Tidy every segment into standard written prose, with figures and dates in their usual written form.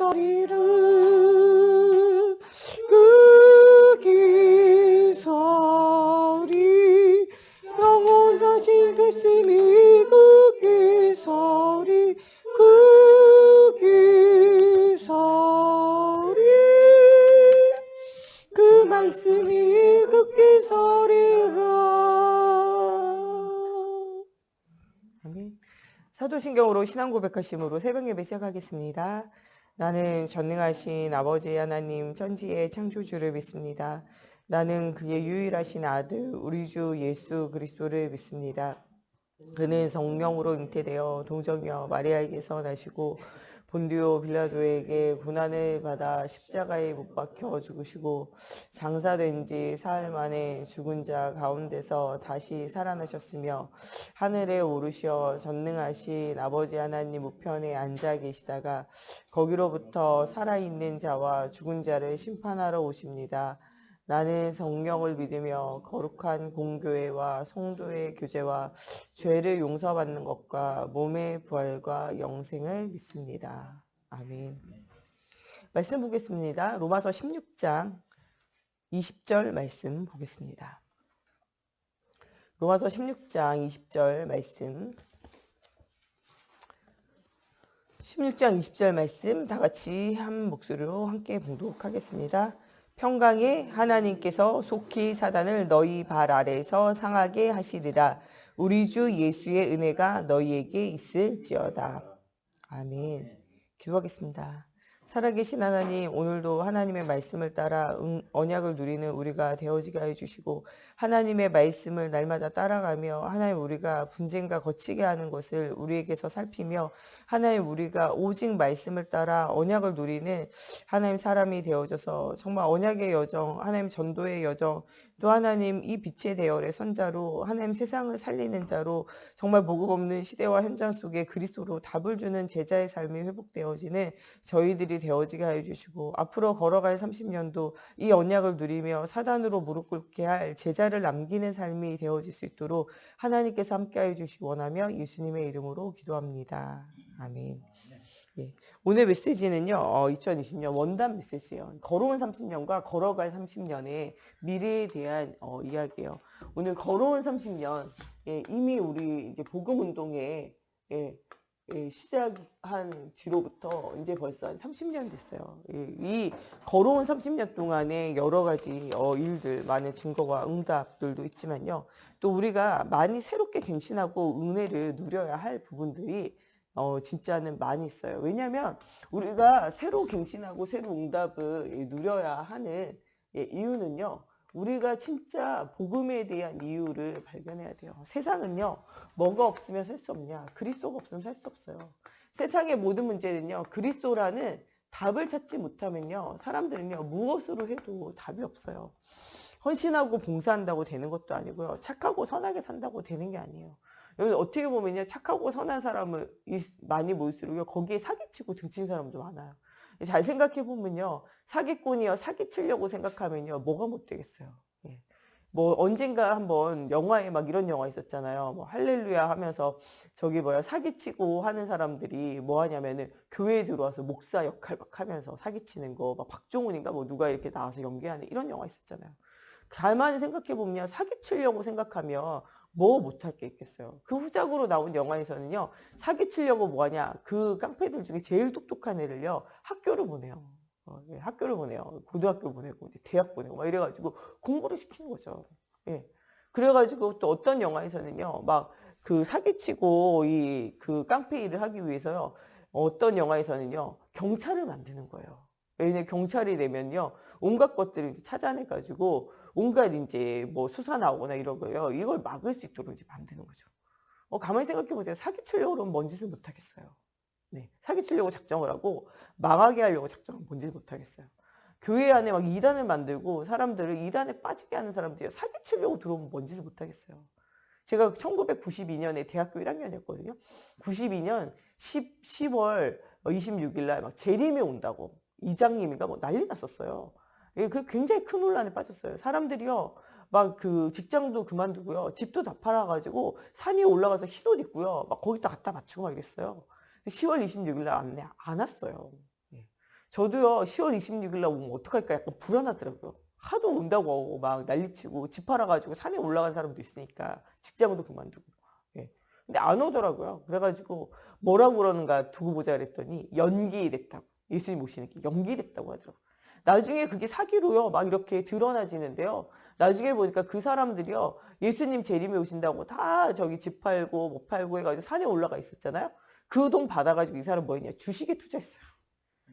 기사리를 그 기사리 영원하신 그 스미 그 기사리 그 기사리 그 말씀이 그 기사리라. 아멘. 사도신경으로 신앙 고백하심으로 새벽 예배 시작하겠습니다. 나는 전능하신 아버지 하나님 천지의 창조주를 믿습니다. 나는 그의 유일하신 아들 우리 주 예수 그리스도를 믿습니다. 그는 성령으로 잉태되어 동정녀 마리아에게서 나시고 본디오 빌라도에게 고난을 받아 십자가에 못 박혀 죽으시고 장사된 지 사흘 만에 죽은 자 가운데서 다시 살아나셨으며 하늘에 오르시어 전능하신 아버지 하나님 우편에 앉아 계시다가 거기로부터 살아있는 자와 죽은 자를 심판하러 오십니다. 나는 성령을 믿으며 거룩한 공교회와 성도의 교제와 죄를 용서받는 것과 몸의 부활과 영생을 믿습니다. 아멘. 말씀 보겠습니다. 로마서 16장 20절 말씀 보겠습니다. 로마서 16장 20절 말씀. 16장 20절 말씀 다 같이 한 목소리로 함께 봉독하겠습니다. 평강에 하나님께서 속히 사단을 너희 발 아래에서 상하게 하시리라. 우리 주 예수의 은혜가 너희에게 있을지어다. 아멘. 기도하겠습니다. 살아계신 하나님, 오늘도 하나님의 말씀을 따라 언약을 누리는 우리가 되어지게 해주시고 하나님의 말씀을 날마다 따라가며 하나님 우리가 분쟁과 거치게 하는 것을 우리에게서 살피며 하나님 우리가 오직 말씀을 따라 언약을 누리는 하나님 사람이 되어져서 정말 언약의 여정, 하나님 전도의 여정, 또 하나님 이 빛의 대열의 선자로 하나님 세상을 살리는 자로 정말 복음 없는 시대와 현장 속에 그리스도로 답을 주는 제자의 삶이 회복되어지는 저희들이 되어지게 하여 주시고 앞으로 걸어갈 30년도 이 언약을 누리며 사단으로 무릎 꿇게 할 제자를 남기는 삶이 되어질 수 있도록 하나님께서 함께 하여 주시기 원하며 예수님의 이름으로 기도합니다. 아멘. 예. 오늘 메시지는요, 2020년 원단 메시지예요. 걸어온 30년과 걸어갈 30년의 미래에 대한 이야기예요. 오늘 걸어온 30년, 예, 이미 우리 이제 복음 운동에 시작한 뒤로부터 이제 벌써 한 30년 됐어요. 이 걸어온 30년 동안에 여러 가지 일들, 많은 증거와 응답들도 있지만요. 또 우리가 많이 새롭게 갱신하고 은혜를 누려야 할 부분들이 진짜는 많이 있어요. 왜냐하면 우리가 새로 갱신하고 새로 응답을 누려야 하는 이유는요. 우리가 진짜 복음에 대한 이유를 발견해야 돼요. 세상은요. 뭐가 없으면 살 수 없냐. 그리스도가 없으면 살 수 없어요. 세상의 모든 문제는요. 그리스도라는 답을 찾지 못하면요. 사람들은요. 무엇으로 해도 답이 없어요. 헌신하고 봉사한다고 되는 것도 아니고요. 착하고 선하게 산다고 되는 게 아니에요. 여기 어떻게 보면요. 착하고 선한 사람을 많이 모일수록요. 거기에 사기치고 등친 사람도 많아요. 잘 생각해 보면요. 사기꾼이요. 사기치려고 생각하면요. 뭐가 못 되겠어요. 예. 뭐 언젠가 한번 영화에 막 이런 영화 있었잖아요. 뭐 할렐루야 하면서 사기치고 하는 사람들이 뭐 하냐면은 교회에 들어와서 목사 역할 막 하면서 사기치는 거 막 박종훈인가 뭐 누가 이렇게 나와서 연기하는 이런 영화 있었잖아요. 가만히 생각해 보면 사기치려고 생각하면 뭐 못할 게 있겠어요. 그 후작으로 나온 영화에서는요. 사기치려고 뭐 하냐. 그 깡패들 중에 제일 똑똑한 애를요. 학교를 보내요. 학교를 보내요. 고등학교 보내고 대학 보내고 막 이래가지고 공부를 시키는 거죠. 예. 그래가지고 또 어떤 영화에서는요. 막 그 사기치고 그 깡패 일을 하기 위해서요. 어떤 영화에서는요. 경찰을 만드는 거예요. 왜냐면 경찰이 되면요. 온갖 것들을 이제 찾아내가지고 온갖 이제 뭐 수사 나오거나 이런 거예요. 이걸 막을 수 있도록 이제 만드는 거죠. 가만히 생각해 보세요. 사기치려고 그러면 뭔 짓을 못 하겠어요. 네. 사기치려고 작정을 하고 망하게 하려고 작정하면 뭔 짓을 못 하겠어요. 교회 안에 막 이단을 만들고 사람들을 이단에 빠지게 하는 사람들이 사기치려고 들어오면 뭔 짓을 못 하겠어요. 제가 1992년에 대학교 1학년이었거든요. 92년 10월 26일 날 막 재림이 온다고 이장님인가 뭐 난리 났었어요. 그 굉장히 큰 혼란에 빠졌어요. 사람들이요. 막 그 직장도 그만두고요. 집도 다 팔아가지고 산 위에 올라가서 흰옷 입고요. 막 거기다 갖다 바치고 막 이랬어요. 10월 26일 날 안 왔어요. 예. 저도요 10월 26일 날 오면 어떡할까 약간 불안하더라고요. 하도 온다고 하고 막 난리치고 집 팔아 가지고 산에 올라간 사람도 있으니까 직장도 그만두고. 예. 근데 안 오더라고요. 그래 가지고 뭐라고 그러는가 두고 보자 그랬더니 연기됐다고. 예수님 오시는 게 연기됐다고 하더라고요. 나중에 그게 사기로요 막 이렇게 드러나지는데요. 나중에 보니까 그 사람들이요 예수님 재림에 오신다고 다 저기 집 팔고 못 팔고 해 가지고 산에 올라가 있었잖아요. 그 돈 받아 가지고 이 사람 뭐 했냐 주식에 투자했어요.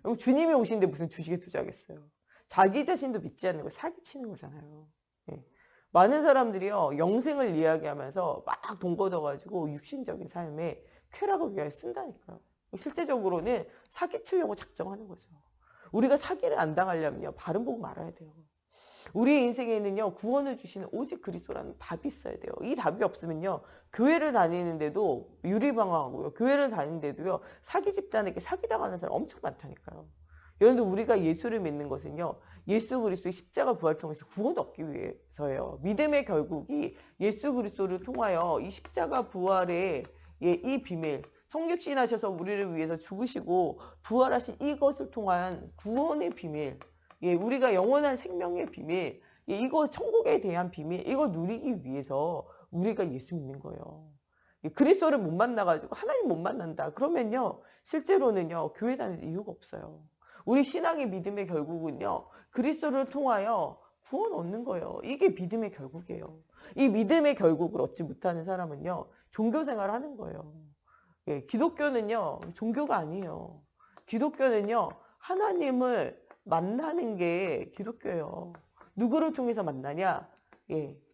그럼 주님이 오시는데 무슨 주식에 투자하겠어요. 자기 자신도 믿지 않는 걸 사기치는 거잖아요. 예. 많은 사람들이요 영생을 이야기하면서 막 돈 걷어가지고 육신적인 삶에 쾌락을 위하여 쓴다니까요. 실제적으로는 사기치려고 작정하는 거죠. 우리가 사기를 안 당하려면요 바른 복음 알아야 돼요. 우리 인생에는요 구원을 주시는 오직 그리스도라는 답이 있어야 돼요. 이 답이 없으면요 교회를 다니는데도 유리방황하고요. 교회를 다니는데도요 사기 집단에게 사기당하는 사람 엄청 많다니까요. 여러분들 우리가 예수를 믿는 것은요 예수 그리스도의 십자가 부활을 통해서 구원을 얻기 위해서예요. 믿음의 결국이 예수 그리스도를 통하여 이 십자가 부활의 이 비밀 성육신 하셔서 우리를 위해서 죽으시고 부활하신 이것을 통한 구원의 비밀 우리가 영원한 생명의 비밀 이거 천국에 대한 비밀 이걸 누리기 위해서 우리가 예수 믿는 거예요. 그리스도를 못 만나가지고 하나님 못 만난다. 그러면요 실제로는요 교회 다닐 이유가 없어요. 우리 신앙의 믿음의 결국은요 그리스도를 통하여 구원 얻는 거예요. 이게 믿음의 결국이에요. 이 믿음의 결국을 얻지 못하는 사람은요 종교생활을 하는 거예요. 기독교는요 종교가 아니에요. 기독교는요 하나님을 만나는 게 기독교예요. 누구를 통해서 만나냐?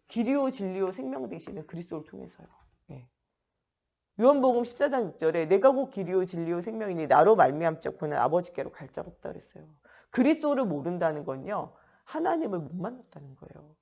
길이요 진리요 생명 되시는 그리스도를 통해서요. 요한복음 14장 6절에 내가 곧 길이요 진리요 생명이니 나로 말미암자 그는 아버지께로 갈 자가 없다 그랬어요. 그리스도를 모른다는 건요. 하나님을 못 만났다는 거예요.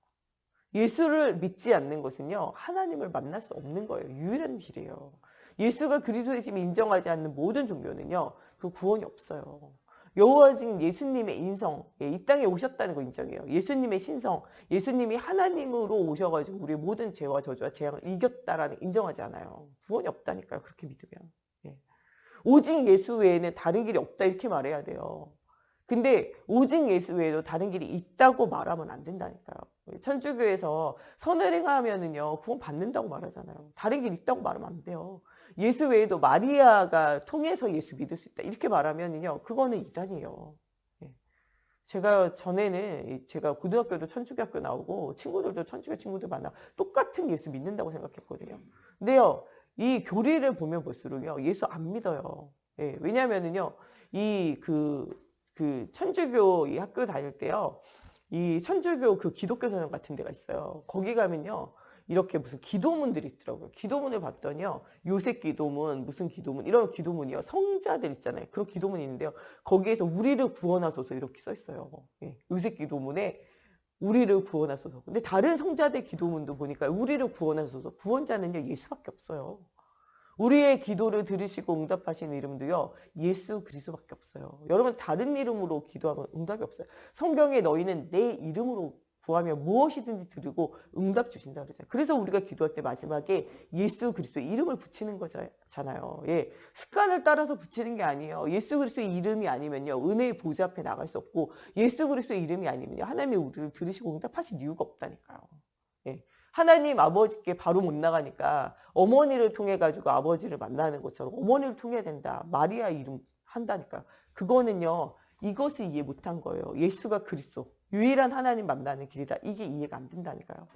예수를 믿지 않는 것은요. 하나님을 만날 수 없는 거예요. 유일한 길이에요. 예수가 그리스도의 심을 인정하지 않는 모든 종교는요. 그 구원이 없어요. 여호와 증인 예수님의 인성, 이 땅에 오셨다는 거 인정해요. 예수님의 신성, 예수님이 하나님으로 오셔가지고 우리의 모든 죄와 저주와 재앙을 이겼다라는 인정하지 않아요. 구원이 없다니까요. 그렇게 믿으면. 오직 예수 외에는 다른 길이 없다 이렇게 말해야 돼요. 근데 오직 예수 외에도 다른 길이 있다고 말하면 안 된다니까요. 천주교에서 선을 행하면은요 구원 받는다고 말하잖아요. 다른 길이 있다고 말하면 안 돼요. 예수 외에도 마리아가 통해서 예수 믿을 수 있다 이렇게 말하면은요 그거는 이단이에요. 제가 전에는 제가 고등학교도 천주교 학교 나오고 친구들도 천주교 친구들 만나 똑같은 예수 믿는다고 생각했거든요. 근데요 이 교리를 보면 볼수록요 예수 안 믿어요. 왜냐면은요 이 천주교 이 학교 다닐 때요. 이 천주교 그 기독교 전형 같은 데가 있어요. 거기 가면요. 이렇게 무슨 기도문들이 있더라고요. 기도문을 봤더니요. 요셉 기도문, 무슨 기도문, 이런 기도문이요. 성자들 있잖아요. 그런 기도문이 있는데요. 거기에서 우리를 구원하소서 이렇게 써 있어요. 요셉 기도문에 우리를 구원하소서. 근데 다른 성자들 기도문도 보니까 우리를 구원하소서. 구원자는요. 예수밖에 없어요. 우리의 기도를 들으시고 응답하시는 이름도요. 예수 그리스도밖에 없어요. 여러분 다른 이름으로 기도하면 응답이 없어요. 성경에 너희는 내 이름으로 구하면 무엇이든지 드리고 응답 주신다 그러잖아요. 그래서 우리가 기도할 때 마지막에 예수 그리스도의 이름을 붙이는 거잖아요. 습관을 따라서 붙이는 게 아니에요. 예수 그리스도의 이름이 아니면요. 은혜의 보좌 앞에 나갈 수 없고 예수 그리스도의 이름이 아니면요. 하나님이 우리를 들으시고 응답하실 이유가 없다니까요. 하나님 아버지께 바로 못 나가니까 어머니를 통해 가지고 아버지를 만나는 것처럼 어머니를 통해야 된다. 마리아 이름 한다니까. 그거는요. 이것을 이해 못한 거예요. 예수가 그리스도. 유일한 하나님 만나는 길이다. 이게 이해가 안 된다니까요.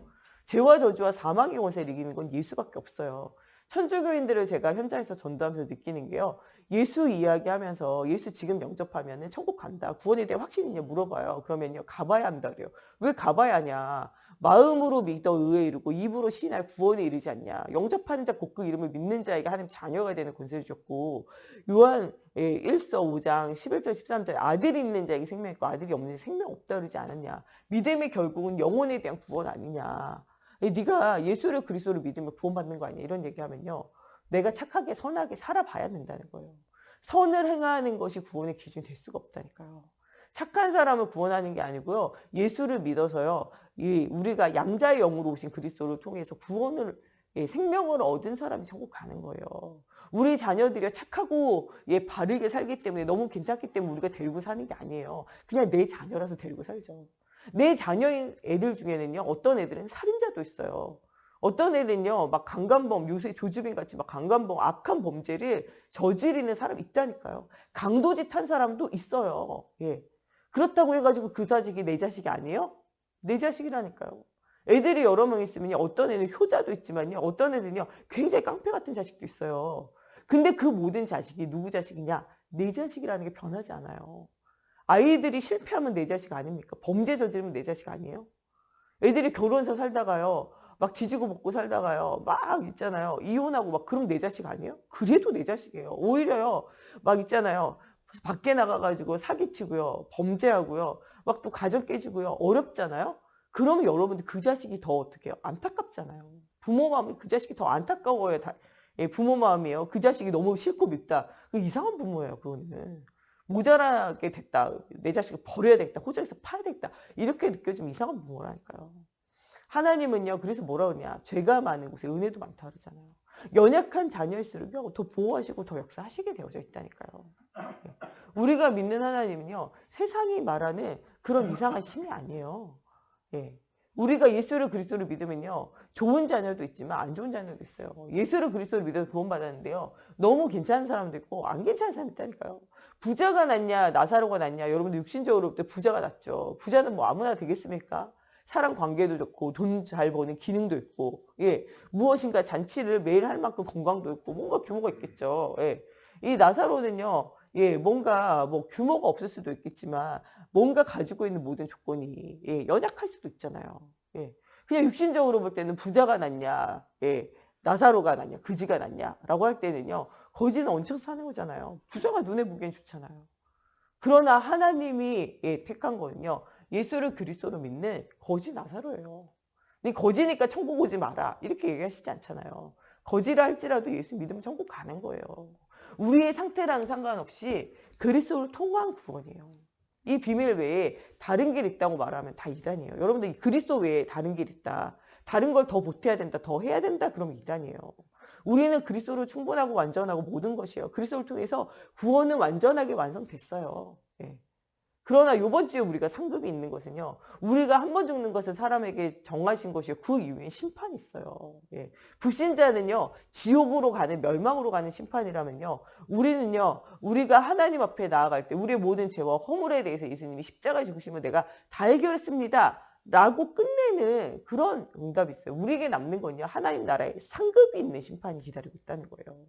죄와 저주와 사망의 권세를 이기는 건 예수밖에 없어요. 천주교인들을 제가 현장에서 전도하면서 느끼는 게요. 예수 이야기하면서 예수 지금 영접하면 천국 간다. 구원에 대해 확신이 있냐 물어봐요. 그러면요. 가봐야 한다 그래요. 왜 가봐야 하냐. 마음으로 믿어 의에 이르고 입으로 시인하여 구원에 이르지 않냐. 영접하는 자 곧 그 이름을 믿는 자에게 하나님 자녀가 되는 권세를 주셨고 요한 1서 5장 11절 13절 아들이 있는 자에게 생명이 있고 아들이 없는 자에게 생명 없다 그러지 않았냐. 믿음의 결국은 영혼에 대한 구원 아니냐. 네가 예수를 그리스도를 믿으면 구원받는 거 아니야. 이런 얘기하면요. 내가 착하게 선하게 살아봐야 된다는 거예요. 선을 행하는 것이 구원의 기준이 될 수가 없다니까요. 착한 사람을 구원하는 게 아니고요. 예수를 믿어서요. 우리가 양자의 영으로 오신 그리스도를 통해서 구원을 생명을 얻은 사람이 천국 가는 거예요. 우리 자녀들이 착하고 바르게 살기 때문에 너무 괜찮기 때문에 우리가 데리고 사는 게 아니에요. 그냥 내 자녀라서 데리고 살죠. 내 자녀인 애들 중에는요, 어떤 애들은 살인자도 있어요. 어떤 애들은요, 막 강간범, 요새 조주빈 같이 막 강간범, 악한 범죄를 저지르는 사람이 있다니까요. 강도짓 한 사람도 있어요. 예. 그렇다고 해가지고 그 자식이 내 자식이 아니에요? 내 자식이라니까요. 애들이 여러 명 있으면요, 어떤 애는 효자도 있지만요, 어떤 애들은요, 굉장히 깡패 같은 자식도 있어요. 근데 그 모든 자식이 누구 자식이냐? 내 자식이라는 게 변하지 않아요. 아이들이 실패하면 내 자식 아닙니까? 범죄 저지르면 내 자식 아니에요? 애들이 결혼해서 살다가요, 막 지지고 볶고 살다가요, 막 있잖아요. 이혼하고 막 그럼 내 자식 아니에요? 그래도 내 자식이에요. 오히려요, 막 있잖아요. 밖에 나가가지고 사기치고요, 범죄하고요, 막 또 가정 깨지고요, 어렵잖아요? 그러면 여러분들 그 자식이 더 어떻게 해요? 안타깝잖아요. 부모 마음이 그 자식이 더 안타까워요. 부모 마음이에요. 그 자식이 너무 싫고 밉다. 그 이상한 부모예요, 그거는. 모자라게 됐다. 내 자식을 버려야 되겠다. 호적에서 파야 되겠다. 이렇게 느껴지면 이상한 부모라니까요. 하나님은요, 그래서 뭐라 그러냐. 죄가 많은 곳에 은혜도 많다 그러잖아요. 연약한 자녀일수록요, 더 보호하시고 더 역사하시게 되어져 있다니까요. 우리가 믿는 하나님은요, 세상이 말하는 그런 이상한 신이 아니에요. 예. 우리가 예수를 그리스도를 믿으면요, 좋은 자녀도 있지만 안 좋은 자녀도 있어요. 예수를 그리스도를 믿어서 구원받았는데요, 너무 괜찮은 사람도 있고 안 괜찮은 사람도 있다니까요. 부자가 낫냐 나사로가 낫냐, 여러분들 육신적으로 볼 때 부자가 낫죠. 부자는 뭐 아무나 되겠습니까? 사람 관계도 좋고 돈 잘 버는 기능도 있고, 무엇인가 잔치를 매일 할 만큼 건강도 있고 뭔가 규모가 있겠죠. 이 나사로는요, 뭔가 뭐 규모가 없을 수도 있겠지만 뭔가 가지고 있는 모든 조건이 연약할 수도 있잖아요. 그냥 육신적으로 볼 때는 부자가 낫냐, 나사로가 낫냐, 그지가 낫냐라고 할 때는요, 거지는 얹혀서 사는 거잖아요. 부자가 눈에 보기엔 좋잖아요. 그러나 하나님이 택한 거는요, 예수를 그리스도로 믿는 거지 나사로예요. 거지니까 천국 오지 마라 이렇게 얘기하시지 않잖아요. 거지라 할지라도 예수 믿으면 천국 가는 거예요. 우리의 상태랑 상관없이 그리스도를 통한 구원이에요. 이 비밀 외에 다른 길 있다고 말하면 다 이단이에요. 여러분들 그리스도 외에 다른 길 있다, 다른 걸 더 보태야 된다, 더 해야 된다, 그러면 이단이에요. 우리는 그리스도로 충분하고 완전하고 모든 것이에요. 그리스도를 통해서 구원은 완전하게 완성됐어요. 그러나 이번 주에 우리가 상급이 있는 것은요, 우리가 한 번 죽는 것을 사람에게 정하신 것이요, 그 이후에 심판이 있어요. 불신자는요, 지옥으로 가는, 멸망으로 가는 심판이라면요, 우리는요, 우리가 하나님 앞에 나아갈 때 우리의 모든 죄와 허물에 대해서 예수님이 십자가에 죽으시면 내가 다 해결했습니다 라고 끝내는 그런 응답이 있어요. 우리에게 남는 건요, 하나님 나라에 상급이 있는 심판이 기다리고 있다는 거예요.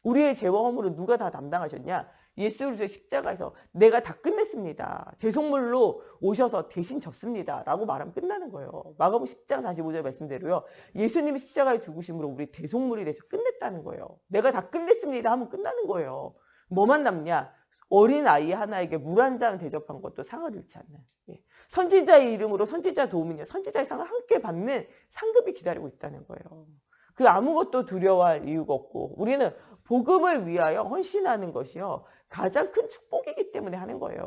우리의 죄와 허물을 누가 다 담당하셨냐? 예수 그리스도의 십자가에서 내가 다 끝냈습니다. 대속물로 오셔서 대신 졌습니다 라고 말하면 끝나는 거예요. 마가복음 10장 45절 말씀대로요, 예수님이 십자가에 죽으심으로 우리 대속물이 돼서 끝냈다는 거예요. 내가 다 끝냈습니다 하면 끝나는 거예요. 뭐만 남냐? 어린 아이 하나에게 물 한 잔 대접한 것도 상을 잃지 않는, 선지자의 이름으로 선지자 도우미냐, 선지자의 상을 함께 받는 상급이 기다리고 있다는 거예요. 그 아무것도 두려워할 이유가 없고, 우리는 복음을 위하여 헌신하는 것이요, 가장 큰 축복이기 때문에 하는 거예요.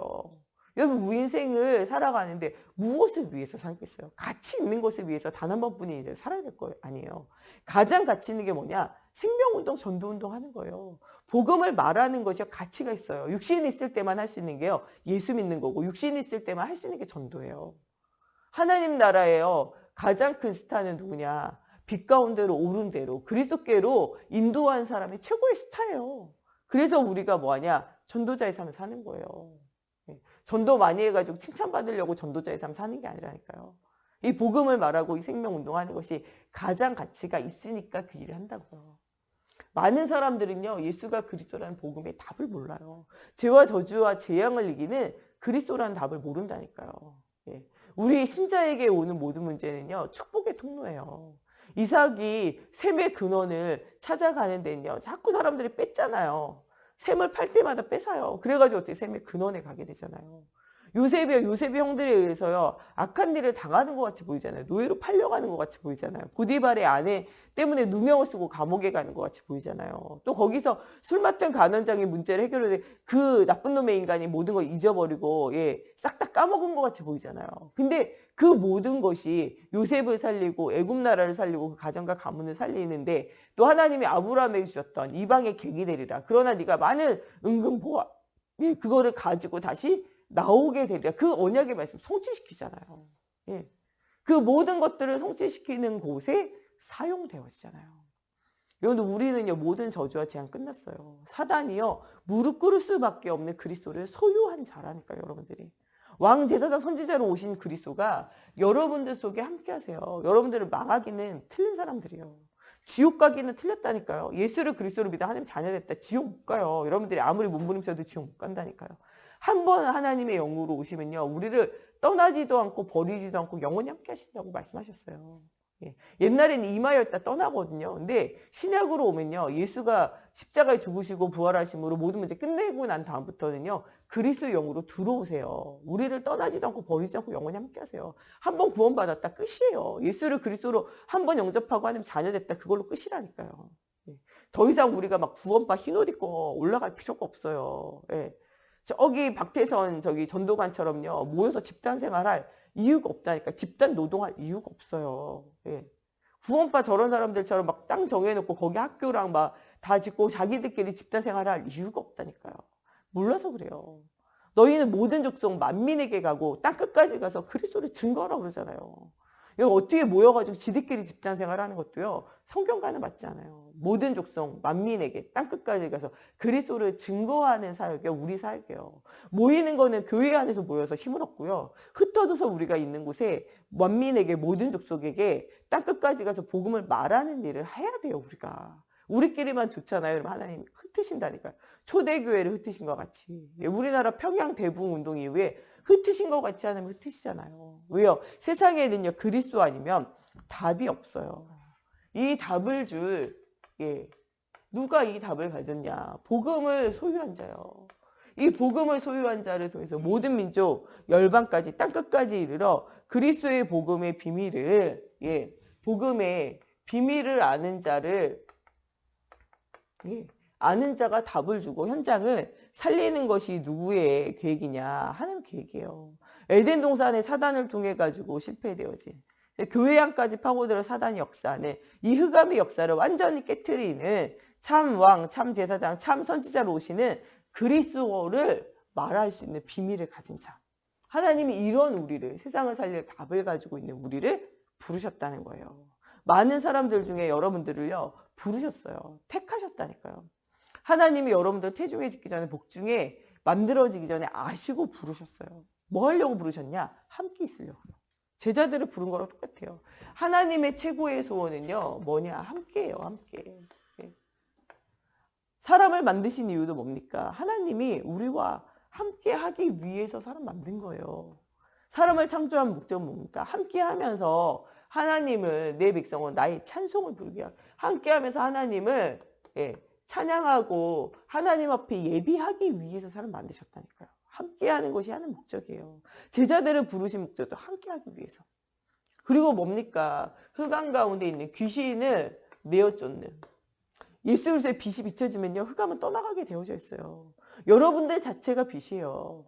여러분, 우리 인생을 살아가는데 무엇을 위해서 살겠어요? 가치 있는 것을 위해서 단 한 번뿐이 이제 살아야 될 거 아니에요. 가장 가치 있는 게 뭐냐? 생명운동, 전도운동 하는 거예요. 복음을 말하는 것이 가치가 있어요. 육신이 있을 때만 할 수 있는 게요, 예수 믿는 거고, 육신이 있을 때만 할 수 있는 게 전도예요. 하나님 나라에요, 가장 큰 스타는 누구냐? 빛 가운데로 오른 대로 그리스도께로 인도한 사람이 최고의 스타예요. 그래서 우리가 뭐하냐? 전도자의 삶을 사는 거예요. 전도 많이 해가지고 칭찬받으려고 전도자의 삶 사는 게 아니라니까요. 이 복음을 말하고 이 생명운동하는 것이 가장 가치가 있으니까 그 일을 한다고요. 많은 사람들은요, 예수가 그리스도라는 복음의 답을 몰라요. 죄와 저주와 재앙을 이기는 그리스도라는 답을 모른다니까요. 우리 신자에게 오는 모든 문제는요, 축복의 통로예요. 이삭이 샘의 근원을 찾아가는 데는요, 자꾸 사람들이 뺐잖아요. 샘을 팔 때마다 뺏어요. 그래가지고 어떻게 샘의 근원에 가게 되잖아요. 요셉이요, 요셉의 형들에 의해서요, 악한 일을 당하는 것 같이 보이잖아요. 노예로 팔려가는 것 같이 보이잖아요. 보디발의 아내 때문에 누명을 쓰고 감옥에 가는 것 같이 보이잖아요. 또 거기서 술 맡은 간원장이 문제를 해결해 그 나쁜 놈의 인간이 모든 걸 잊어버리고, 예, 싹 다 까먹은 것 같이 보이잖아요. 근데 그 모든 것이 요셉을 살리고 애굽 나라를 살리고 그 가정과 가문을 살리는데 또 하나님이 아브라함에게 주셨던 이방의 객이 되리라. 그러나 네가 많은 은근 보화, 예, 그거를 가지고 다시 나오게 되리라. 그 언약의 말씀 성취시키잖아요. 예. 그 모든 것들을 성취시키는 곳에 사용되어지잖아요. 여러분들 우리는요 모든 저주와 재앙 끝났어요. 사단이요 무릎 꿇을 수밖에 없는 그리스도를 소유한 자라니까요. 여러분들이 왕 제사장 선지자로 오신 그리스도가 여러분들 속에 함께 하세요. 여러분들을 망하기는 틀린 사람들이에요. 지옥 가기는 틀렸다니까요. 예수를 그리스도로 믿어 하나님 자녀 됐다. 지옥 못 가요. 여러분들이 아무리 몸부림쳐도 지옥 못 간다니까요. 한 번 하나님의 영으로 오시면요. 우리를 떠나지도 않고 버리지도 않고 영원히 함께 하신다고 말씀하셨어요. 예. 옛날에는 이마였다 떠나거든요. 근데 신약으로 오면요. 예수가 십자가에 죽으시고 부활하심으로 모든 문제 끝내고 난 다음부터는요. 그리스도의 영으로 들어오세요. 우리를 떠나지도 않고 버리지 않고 영원히 함께 하세요. 한 번 구원받았다 끝이에요. 예수를 그리스도로 한 번 영접하고 하나님 자녀 됐다 그걸로 끝이라니까요. 예. 더 이상 우리가 막 구원받 흰옷 입고 올라갈 필요가 없어요. 예. 저기 박태선 저기 전도관처럼요. 모여서 집단 생활할 이유가 없다니까. 집단 노동할 이유가 없어요. 예. 구원파 저런 사람들처럼 막 땅 정해놓고 거기 학교랑 막 다 짓고 자기들끼리 집단 생활할 이유가 없다니까요. 몰라서 그래요. 너희는 모든 족속 만민에게 가고 땅끝까지 가서 그리스도를 증거하라고 그러잖아요. 이거 어떻게 모여가지고 지들끼리 집단 생활하는 것도요. 성경과는 맞지 않아요. 모든 족속 만민에게 땅끝까지 가서 그리스도를 증거하는 사역이요. 우리 사역이에요. 모이는 거는 교회 안에서 모여서 힘을 얻고요. 흩어져서 우리가 있는 곳에 만민에게 모든 족속에게 땅끝까지 가서 복음을 말하는 일을 해야 돼요. 우리가. 우리끼리만 좋잖아요. 그럼 하나님 흩으신다니까요. 초대교회를 흩으신 것 같이. 우리나라 평양 대붕 운동 이후에 흩으신 것 같지 않으면 흩으시잖아요. 왜요? 세상에는요 그리스도 아니면 답이 없어요. 이 답을 줄 누가 이 답을 가졌냐? 복음을 소유한 자요. 이 복음을 소유한 자를 통해서 모든 민족 열방까지 땅끝까지 이르러 그리스도의 복음의 비밀을 복음의 비밀을 아는 자를 아는 자가 답을 주고 현장을 살리는 것이 누구의 계획이냐? 하나님 계획이에요. 에덴 동산의 사단을 통해 가지고 실패되어진 교회 안까지 파고들어 사단의 역사는 이 흑암의 역사를 완전히 깨트리는 참 왕, 참 제사장, 참 선지자로 오시는 그리스도를 말할 수 있는 비밀을 가진 자. 하나님이 이런 우리를 세상을 살릴 답을 가지고 있는 우리를 부르셨다는 거예요. 많은 사람들 중에 여러분들을요 부르셨어요. 택하셨다니까요. 하나님이 여러분들 태중에 짓기 전에 복중에 만들어지기 전에 아시고 부르셨어요. 뭐 하려고 부르셨냐? 함께 있으려고요. 제자들을 부른 거랑 똑같아요. 하나님의 최고의 소원은요 뭐냐? 함께예요. 함께. 사람을 만드신 이유도 뭡니까? 하나님이 우리와 함께 하기 위해서 사람 만든 거예요. 사람을 창조한 목적은 뭡니까? 함께 하면서 하나님을, 내 백성은 나의 찬송을 부르게 하고 함께 하면서 하나님을 찬양하고 하나님 앞에 예비하기 위해서 사람 만드셨다니까요. 함께 하는 것이 하는 목적이에요. 제자들을 부르신 목적도 함께 하기 위해서. 그리고 뭡니까? 흑암 가운데 있는 귀신을 내어 쫓는. 예수 그리스도의 빛이 비춰지면요. 흑암은 떠나가게 되어져 있어요. 여러분들 자체가 빛이에요.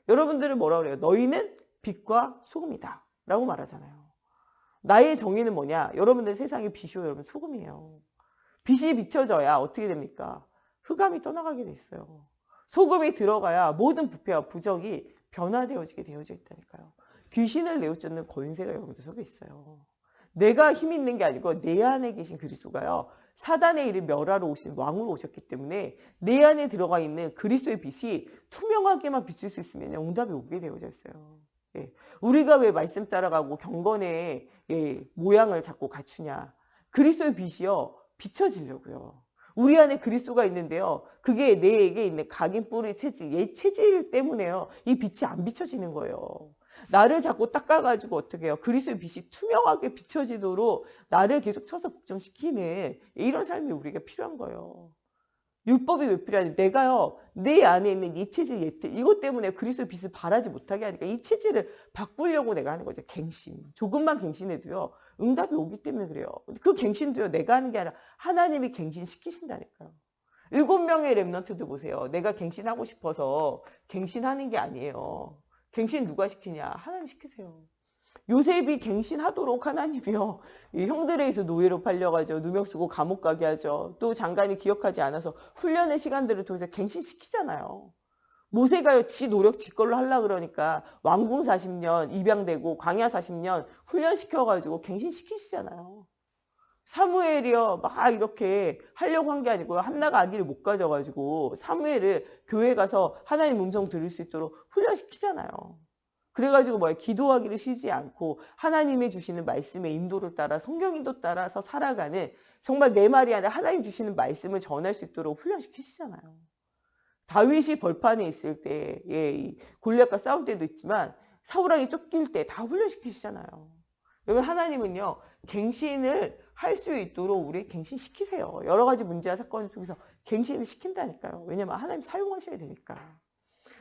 여러분들은 뭐라고 그래요? 너희는 빛과 소금이다 라고 말하잖아요. 나의 정의는 뭐냐? 여러분들 세상의 빛이요. 여러분 소금이에요. 빛이 비춰져야 어떻게 됩니까? 흑암이 떠나가게 돼 있어요. 소금이 들어가야 모든 부패와 부정이 변화되어지게 되어져 있다니까요. 귀신을 내어쫓는 권세가 여러분들 속에 있어요. 내가 힘 있는 게 아니고 내 안에 계신 그리스도가요. 사단의 일을 멸하러 오신 왕으로 오셨기 때문에 내 안에 들어가 있는 그리스도의 빛이 투명하게만 비칠 수 있으면 응답이 오게 되어져 있어요. 우리가 왜 말씀 따라가고 경건의 모양을 자꾸 갖추냐. 그리스도의 빛이요. 비춰지려고요. 우리 안에 그리스도가 있는데요. 그게 내게 있는 각인 뿌리 체질, 옛 체질 때문에요. 이 빛이 안 비춰지는 거예요. 나를 자꾸 닦아가지고 어떻게 해요? 그리스도의 빛이 투명하게 비춰지도록 나를 계속 쳐서 복종시키는 이런 삶이 우리가 필요한 거예요. 율법이 왜 필요하냐? 내가요, 내 안에 있는 이 체질, 이것 때문에 그리스도의 빛을 발하지 못하게 하니까 이 체질을 바꾸려고 내가 하는 거죠. 갱신. 조금만 갱신해도요, 응답이 오기 때문에 그래요. 그 갱신도요, 내가 하는 게 아니라 하나님이 갱신시키신다니까요. 7명의 렘넌트들 보세요. 내가 갱신하고 싶어서 갱신하는 게 아니에요. 갱신 누가 시키냐? 하나님 시키세요. 요셉이 갱신하도록 하나님이요, 이 형들에 의해서 노예로 팔려가죠. 누명 쓰고 감옥 가게 하죠. 또 장관이 기억하지 않아서 훈련의 시간들을 통해서 갱신시키잖아요. 모세가요, 지 노력 지 걸로 하려고 그러니까 왕궁 40년 입양되고 광야 40년 훈련시켜가지고 갱신시키시잖아요. 사무엘이요, 막 이렇게 하려고 한 게 아니고 한나가 아기를 못 가져가지고 사무엘을 교회 가서 하나님 음성 들을 수 있도록 훈련시키잖아요. 그래가지고 기도하기를 쉬지 않고 하나님이 주시는 말씀의 인도를 따라, 성경 인도 따라서 살아가는, 정말 내 말이 아니라 하나님 주시는 말씀을 전할 수 있도록 훈련시키시잖아요. 다윗이 벌판에 있을 때, 이 골리앗과 싸울 때도 있지만 사울왕이 쫓길 때 다 훈련시키시잖아요. 여러분, 하나님은요, 갱신을 할 수 있도록 우리 갱신시키세요. 여러 가지 문제와 사건을 통해서 갱신을 시킨다니까요. 왜냐면 하나님 사용하셔야 되니까.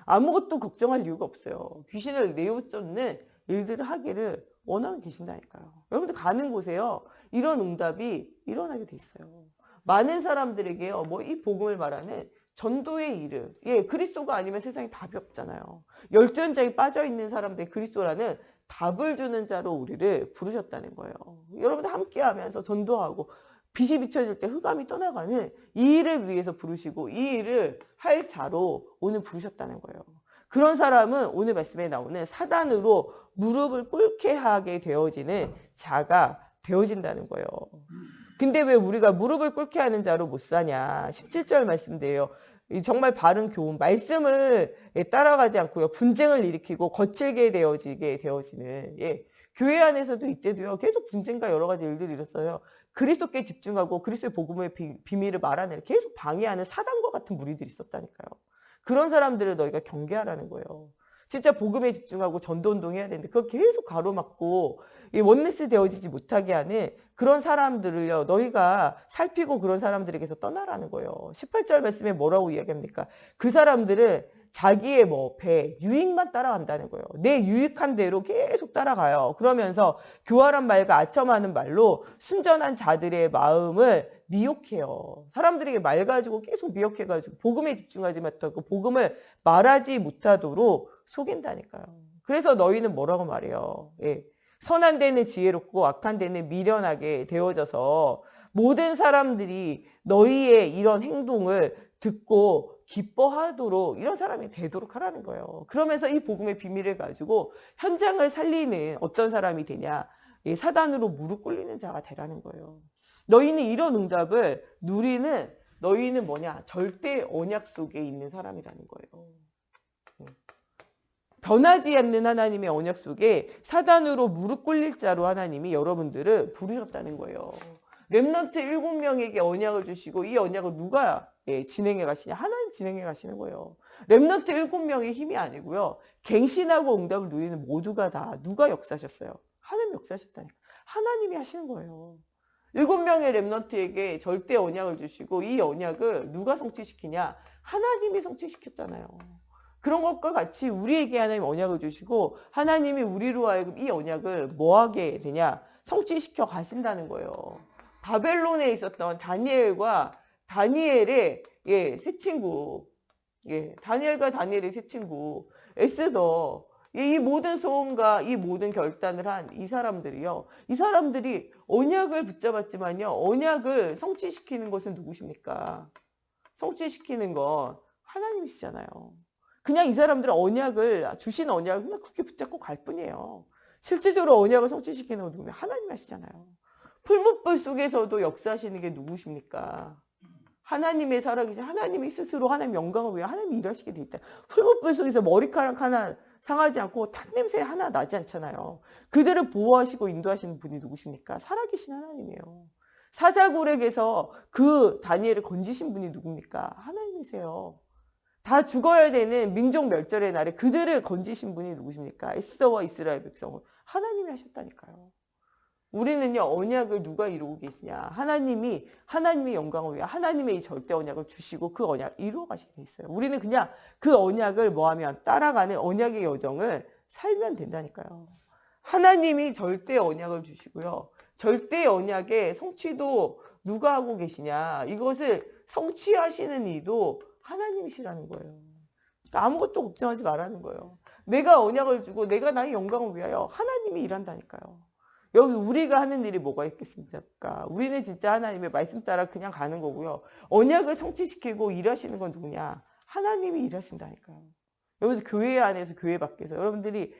아무것도 걱정할 이유가 없어요. 귀신을 내어쫓는 일들을 하기를 원하고 계신다니까요. 여러분들 가는 곳에요, 이런 응답이 일어나게 돼 있어요. 많은 사람들에게요, 이 복음을 말하는 전도의 일을, 그리스도가 아니면 세상에 답이 없잖아요. 12연장이 빠져있는 사람들이 그리스도라는 답을 주는 자로 우리를 부르셨다는 거예요. 여러분들 함께 하면서 전도하고 빛이 비춰질 때 흑암이 떠나가는 이 일을 위해서 부르시고 이 일을 할 자로 오늘 부르셨다는 거예요. 그런 사람은 오늘 말씀에 나오는 사단으로 무릎을 꿇게 하게 되어지는 자가 되어진다는 거예요. 근데 왜 우리가 무릎을 꿇게 하는 자로 못 사냐? 17절 말씀대요. 정말 바른 교훈, 말씀을 따라가지 않고요, 분쟁을 일으키고 거칠게 되어지는, 교회 안에서도 이때도요, 계속 분쟁과 여러 가지 일들이 일었어요. 그리스도께 집중하고 그리스도의 복음의 비밀을 말하는, 계속 방해하는 사단과 같은 무리들이 있었다니까요. 그런 사람들을 너희가 경계하라는 거예요. 진짜 복음에 집중하고 전도운동 해야 되는데 그걸 계속 가로막고 원네스 되어지지 못하게 하는 그런 사람들을요, 너희가 살피고 그런 사람들에게서 떠나라는 거예요. 18절 말씀에 뭐라고 이야기합니까? 그 사람들은 자기의 배, 유익만 따라간다는 거예요. 내 유익한 대로 계속 따라가요. 그러면서 교활한 말과 아첨하는 말로 순전한 자들의 마음을 미혹해요. 사람들에게 말 가지고 계속 미혹해가지고 복음에 집중하지 못하고 복음을 말하지 못하도록 속인다니까요. 그래서 너희는 뭐라고 말해요? 선한 데는 지혜롭고 악한 데는 미련하게 되어져서 모든 사람들이 너희의 이런 행동을 듣고 기뻐하도록, 이런 사람이 되도록 하라는 거예요. 그러면서 이 복음의 비밀을 가지고 현장을 살리는 어떤 사람이 되냐? 사단으로 무릎 꿇리는 자가 되라는 거예요. 너희는 이런 응답을 누리는, 너희는 절대 언약 속에 있는 사람이라는 거예요. 변하지 않는 하나님의 언약 속에 사단으로 무릎 꿇릴 자로 하나님이 여러분들을 부르셨다는 거예요. 렘넌트 7명에게 언약을 주시고 이 언약을 누가 진행해 가시냐? 하나님 진행해 가시는 거예요. 렘넌트 7명의 힘이 아니고요, 갱신하고 응답을 누리는 모두가 다 누가 역사하셨어요? 하나님 역사하셨다니까. 하나님이 하시는 거예요. 7명의 렘넌트에게 절대 언약을 주시고 이 언약을 누가 성취시키냐? 하나님이 성취시켰잖아요. 그런 것과 같이 우리에게 하나님 언약을 주시고 하나님이 우리로 하여금 이 언약을 뭐 하게 되냐? 성취시켜 가신다는 거예요. 바벨론에 있었던 다니엘과 다니엘의 세 친구, 다니엘과 다니엘의 세 친구, 에스더, 이 모든 소원과 이 모든 결단을 한 이 사람들이요, 이 사람들이 언약을 붙잡았지만요, 언약을 성취시키는 것은 누구십니까? 성취시키는 건 하나님이시잖아요. 그냥 이 사람들은 주신 언약을 그냥 그렇게 붙잡고 갈 뿐이에요. 실질적으로 언약을 성취시키는 건 누구냐? 하나님 하시잖아요. 풀무불 속에서도 역사하시는 게 누구십니까? 하나님의 살아계신 하나님이 스스로 하나님 영광을 위해 하나님이 일하시게 돼 있다. 풀무불 속에서 머리카락 하나 상하지 않고 탄냄새 하나 나지 않잖아요. 그들을 보호하시고 인도하시는 분이 누구십니까? 살아계신 하나님이에요. 사자굴에게서 그 다니엘을 건지신 분이 누굽니까? 하나님이세요. 다 죽어야 되는 민족 멸절의 날에 그들을 건지신 분이 누구십니까? 에스더와 이스라엘 백성을 하나님이 하셨다니까요. 우리는요, 언약을 누가 이루고 계시냐. 하나님이 영광을 위해 하나님의 이 절대 언약을 주시고 그 언약 이루어 가시게 돼 있어요. 우리는 그냥 그 언약을 뭐하면 따라가는 언약의 여정을 살면 된다니까요. 하나님이 절대 언약을 주시고요. 절대 언약의 성취도 누가 하고 계시냐. 이것을 성취하시는 이도 하나님이시라는 거예요. 그러니까 아무것도 걱정하지 말라는 거예요. 내가 언약을 주고 내가 나의 영광을 위하여 하나님이 일한다니까요. 여기 우리가 하는 일이 뭐가 있겠습니까? 우리는 진짜 하나님의 말씀 따라 그냥 가는 거고요. 언약을 성취시키고 일하시는 건 누구냐? 하나님이 일하신다니까요. 여러분들 교회 안에서 교회 밖에서 여러분들이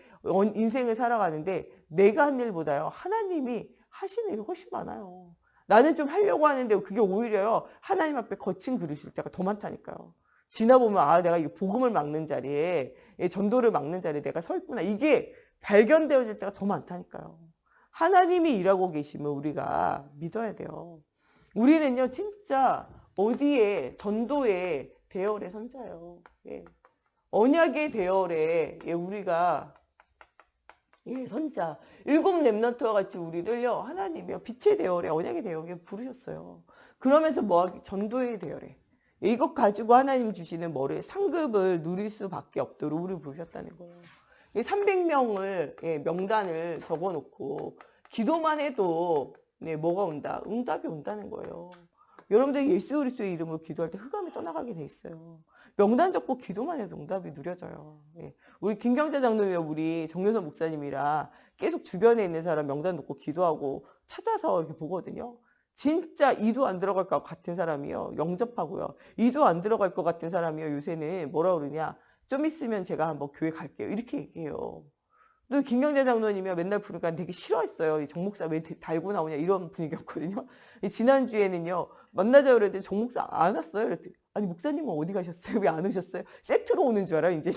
인생을 살아가는데 내가 한 일보다요. 하나님이 하시는 일이 훨씬 많아요. 나는 좀 하려고 하는데 그게 오히려요. 하나님 앞에 거친 그릇일 때가 더 많다니까요. 지나보면 내가 이 복음을 막는 자리에 전도를 막는 자리에 내가 서 있구나. 이게 발견되어질 때가 더 많다니까요. 하나님이 일하고 계시면 우리가 믿어야 돼요. 우리는요, 진짜 어디에 전도의 대열의 선자예요. 예. 언약의 대열에 우리가 선자. 7 렘넌트와 같이 우리를요, 하나님이요, 빛의 대열에 언약의 대열에 부르셨어요. 그러면서 뭐하기? 전도의 대열에. 이것 가지고 하나님 주시는 상급을 누릴 수밖에 없도록 우리를 부르셨다는 거예요. 300명을 명단을 적어놓고 기도만 해도 뭐가 온다? 응답이 온다는 거예요. 여러분들 예수 그리스도의 이름으로 기도할 때 흑암이 떠나가게 돼 있어요. 명단 적고 기도만 해도 응답이 누려져요. 우리 김경자 장로님이랑 우리 정효선 목사님이랑 계속 주변에 있는 사람 명단 놓고 기도하고 찾아서 이렇게 보거든요. 진짜 이도 안 들어갈 것 같은 사람이요, 영접하고요. 이도 안 들어갈 것 같은 사람이요, 요새는 뭐라 그러냐? 좀 있으면 제가 한번 교회 갈게요. 이렇게 얘기해요. 또 김경재 장로님이 맨날 부르니까 되게 싫어했어요. 정 목사 왜 달고 나오냐 이런 분위기였거든요. 지난주에는요. 만나자 그랬더니 정 목사 안 왔어요. 그랬더니 아니 목사님은 어디 가셨어요? 왜 안 오셨어요? 세트로 오는 줄 알아요. 이제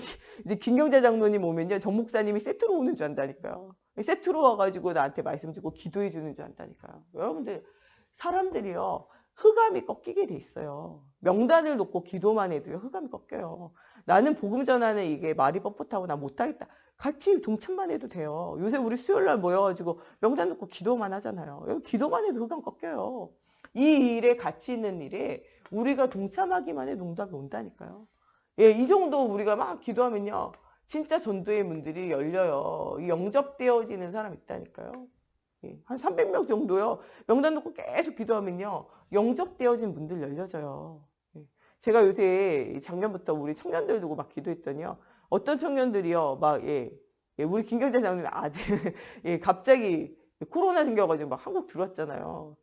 김경재 장로님 오면요. 정 목사님이 세트로 오는 줄 안다니까요. 세트로 와가지고 나한테 말씀 주고 기도해 주는 줄 안다니까요. 여러분들 사람들이요. 흑암이 꺾이게 돼 있어요. 명단을 놓고 기도만 해도요. 흑암이 꺾여요. 나는 복음 전하는 이게 말이 뻣뻣하고 나 못하겠다. 같이 동참만 해도 돼요. 요새 우리 수요일날 모여가지고 명단 놓고 기도만 하잖아요. 기도만 해도 흑암 꺾여요. 이 일에 같이 있는 일에 우리가 동참하기만 해도 응답이 온다니까요. 이 정도 우리가 막 기도하면요. 진짜 전도의 문들이 열려요. 영접되어지는 사람이 있다니까요. 한 300명 정도요. 명단 놓고 계속 기도하면요. 영접되어진 분들 열려져요. 제가 요새 작년부터 우리 청년들 두고 막 기도했더니요. 어떤 청년들이요. 우리 김경자 장로님 아들 갑자기 코로나 생겨가지고 막 한국 들어왔잖아요.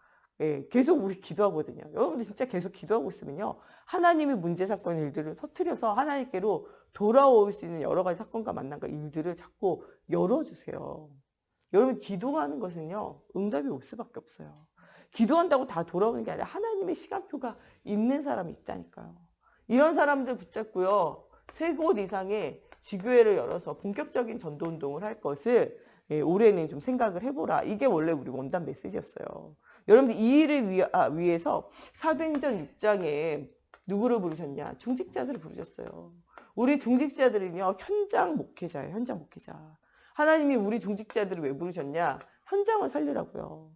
계속 우리 기도하거든요. 여러분들 진짜 계속 기도하고 있으면요. 하나님이 문제 사건 일들을 터뜨려서 하나님께로 돌아올 수 있는 여러 가지 사건과 만남과 일들을 자꾸 열어주세요. 여러분 기도하는 것은요. 응답이 올 수밖에 없어요. 기도한다고 다 돌아오는 게 아니라 하나님의 시간표가 있는 사람이 있다니까요. 이런 사람들 붙잡고요. 3곳 이상의 지교회를 열어서 본격적인 전도운동을 할 것을 올해는 좀 생각을 해보라. 이게 원래 우리 원단 메시지였어요. 여러분들 이 일을 위해서 사도행전 6장에 누구를 부르셨냐? 중직자들을 부르셨어요. 우리 중직자들은요. 현장 목회자예요. 현장 목회자. 하나님이 우리 중직자들을 왜 부르셨냐? 현장을 살리라고요.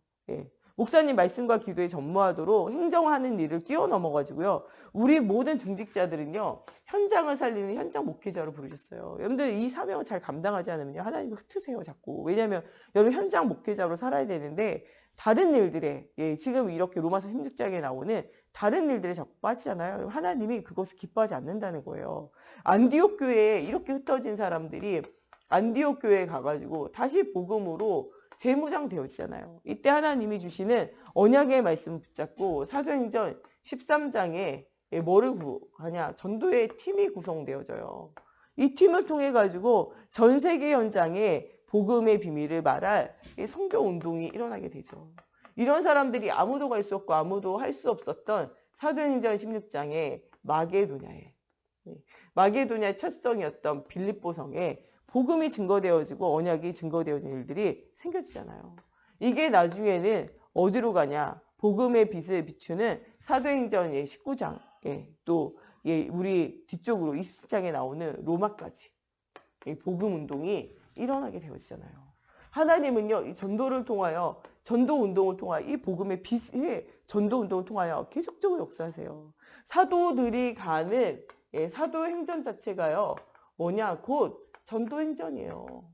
목사님 말씀과 기도에 전무하도록 행정하는 일을 뛰어넘어가지고요. 우리 모든 중직자들은요. 현장을 살리는 현장 목회자로 부르셨어요. 여러분들 이 사명을 잘 감당하지 않으면요. 하나님이 흩으세요 자꾸. 왜냐하면 여러분 현장 목회자로 살아야 되는데 다른 일들에 지금 이렇게 로마서 16장에 나오는 다른 일들에 자꾸 빠지잖아요. 하나님이 그것을 기뻐하지 않는다는 거예요. 안디옥 교회에 이렇게 흩어진 사람들이 안디옥 교회에 가가지고 다시 복음으로 재무장 되어지잖아요. 이때 하나님이 주시는 언약의 말씀을 붙잡고 사도행전 13장에 뭐를 하냐? 전도의 팀이 구성되어져요. 이 팀을 통해 가지고 전 세계 현장에 복음의 비밀을 말할 선교 운동이 일어나게 되죠. 이런 사람들이 아무도 갈 수 없고 아무도 할 수 없었던 사도행전 16장에 마게도냐 첫 성이었던 빌립보 성에 복음이 증거되어지고 언약이 증거되어진 일들이 생겨지잖아요. 이게 나중에는 어디로 가냐? 복음의 빛을 비추는 사도행전 19장, 또 우리 뒤쪽으로 20장에 나오는 로마까지 복음 운동이 일어나게 되어지잖아요. 하나님은요, 이 전도를 통하여 전도 운동을 통하여 이 복음의 빛의 전도 운동을 통하여 계속적으로 역사하세요. 사도들이 가는 사도 행전 자체가요. 뭐냐? 곧 전도 행전이에요.